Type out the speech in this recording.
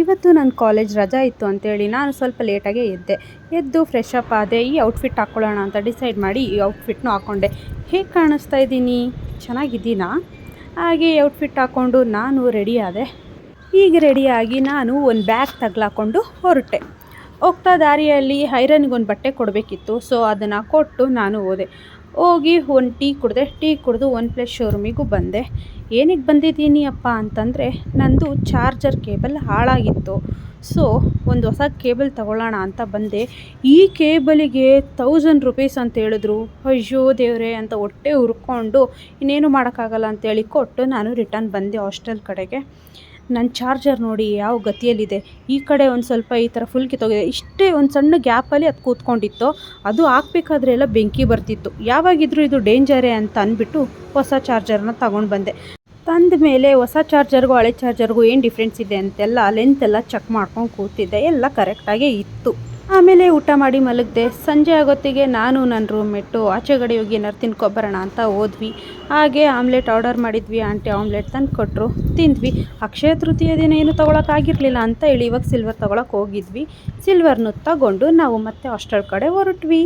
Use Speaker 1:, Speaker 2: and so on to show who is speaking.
Speaker 1: ಇವತ್ತು ನನ್ನ ಕಾಲೇಜ್ ರಜಾ ಇತ್ತು ಅಂತೇಳಿ ನಾನು ಸ್ವಲ್ಪ ಲೇಟಾಗೇ ಎದ್ದು ಫ್ರೆಶ್ ಅಪ್ ಆದೆ. ಈ ಔಟ್ಫಿಟ್ ಹಾಕ್ಕೊಳ್ಳೋಣ ಅಂತ ಡಿಸೈಡ್ ಮಾಡಿ ಈ ಔಟ್ಫಿಟ್ನೂ ಹಾಕ್ಕೊಂಡೆ. ಹೇಗೆ ಕಾಣಿಸ್ತಾ ಇದ್ದೀನಿ, ಚೆನ್ನಾಗಿದ್ದೀನಾ? ಹಾಗೆ ಈ ಔಟ್ಫಿಟ್ ಹಾಕ್ಕೊಂಡು ನಾನು ರೆಡಿ ಆದೆ. ಈಗ ರೆಡಿಯಾಗಿ ನಾನು ಒಂದು ಬ್ಯಾಗ್ ತಗ್ಲಾಕೊಂಡು ಹೊರಟೆ. ಹೋಗ್ತಾ ದಾರಿಯಲ್ಲಿ ಐರನ್ಗೆ ಒಂದು ಬಟ್ಟೆ ಕೊಡಬೇಕಿತ್ತು. ಸೊ ಅದನ್ನು ಕೊಟ್ಟು ನಾನು ಹೋಗಿ ಒಂದು ಟೀ ಕುಡಿದೆ. ಟೀ ಕುಡಿದು OnePlus ಶೋರೂಮಿಗೂ ಬಂದೆ. ಏನಕ್ಕೆ ಬಂದಿದ್ದೀನಿ ಅಪ್ಪ ಅಂತಂದರೆ, ನಂದು ಚಾರ್ಜರ್ ಕೇಬಲ್ ಹಾಳಾಗಿತ್ತು. ಸೊ ಒಂದು ಹೊಸ ಕೇಬಲ್ ತಗೊಳ್ಳೋಣ ಅಂತ ಬಂದೆ. ಈ ಕೇಬಲಿಗೆ 1000 ರೂಪೀಸ್ ಅಂತ ಹೇಳಿದ್ರು. ಅಯ್ಯೋ ದೇವ್ರೆ ಅಂತ ಹೊಟ್ಟೆ ಹುರ್ಕೊಂಡು ಇನ್ನೇನು ಮಾಡೋಕ್ಕಾಗಲ್ಲ ಅಂತೇಳಿ ಕೊಟ್ಟು ನಾನು ರಿಟರ್ನ್ ಬಂದೆ ಹಾಸ್ಟೆಲ್ ಕಡೆಗೆ. ನನ್ನ ಚಾರ್ಜರ್ ನೋಡಿ ಯಾವ ಗತಿಯಲ್ಲಿದೆ. ಈ ಕಡೆ ಒಂದು ಸ್ವಲ್ಪ ಈ ಥರ ಫುಲ್ ಕಿತ್ತೋಗಿದೆ. ಇಷ್ಟೇ ಒಂದು ಸಣ್ಣ ಗ್ಯಾಪಲ್ಲಿ ಅದು ಕೂತ್ಕೊಂಡಿತ್ತು. ಅದು ಹಾಕ್ಬೇಕಾದ್ರೆ ಎಲ್ಲ ಬೆಂಕಿ ಬರ್ತಿತ್ತು. ಯಾವಾಗಿದ್ರೂ ಇದು ಡೇಂಜರೇ ಅಂತ ಅಂದ್ಬಿಟ್ಟು ಹೊಸ ಚಾರ್ಜರ್ನ ತಗೊಂಡು ಬಂದೆ. ತಂದ ಮೇಲೆ ಹೊಸ ಚಾರ್ಜರ್ಗೂ ಹಳೆ ಚಾರ್ಜರ್ಗೂ ಏನು ಡಿಫ್ರೆನ್ಸ್ ಇದೆ ಅಂತೆಲ್ಲ ಲೆಂತೆಲ್ಲ ಚೆಕ್ ಮಾಡ್ಕೊಂಡು ಕೂತಿದ್ದೆ. ಎಲ್ಲ ಕರೆಕ್ಟಾಗೇ ಇತ್ತು. ಆಮೇಲೆ ಊಟ ಮಾಡಿ ಮಲಗಿದೆ. ಸಂಜೆ ಆಗೋತ್ತಿಗೆ ನಾನು ನನ್ನ ರೂಮ್ಮೇಟು ಆಚೆಗಡೆ ಹೋಗಿ ಏನಾರು ತಿನ್ಕೊಬರೋಣ ಅಂತ ಹೋದ್ವಿ. ಹಾಗೆ ಆಮ್ಲೆಟ್ ಆರ್ಡರ್ ಮಾಡಿದ್ವಿ. ಆಂಟಿ ಆಮ್ಲೆಟ್ ತಂದು ಕೊಟ್ಟರು, ತಿಂದ್ವಿ. ಅಕ್ಷಯ ತೃತೀಯ ದಿನ ಏನು ತೊಗೊಳಕ್ಕಾಗಿರಲಿಲ್ಲ ಅಂತ ಹೇಳಿ ಇವಾಗ ಸಿಲ್ವರ್ ತೊಗೊಳಕ್ಕೆ ಹೋಗಿದ್ವಿ. ಸಿಲ್ವರ್ನು ತಗೊಂಡು ನಾವು ಮತ್ತೆ ಹಾಸ್ಟೆಲ್ ಕಡೆ ಹೊರಟ್ವಿ.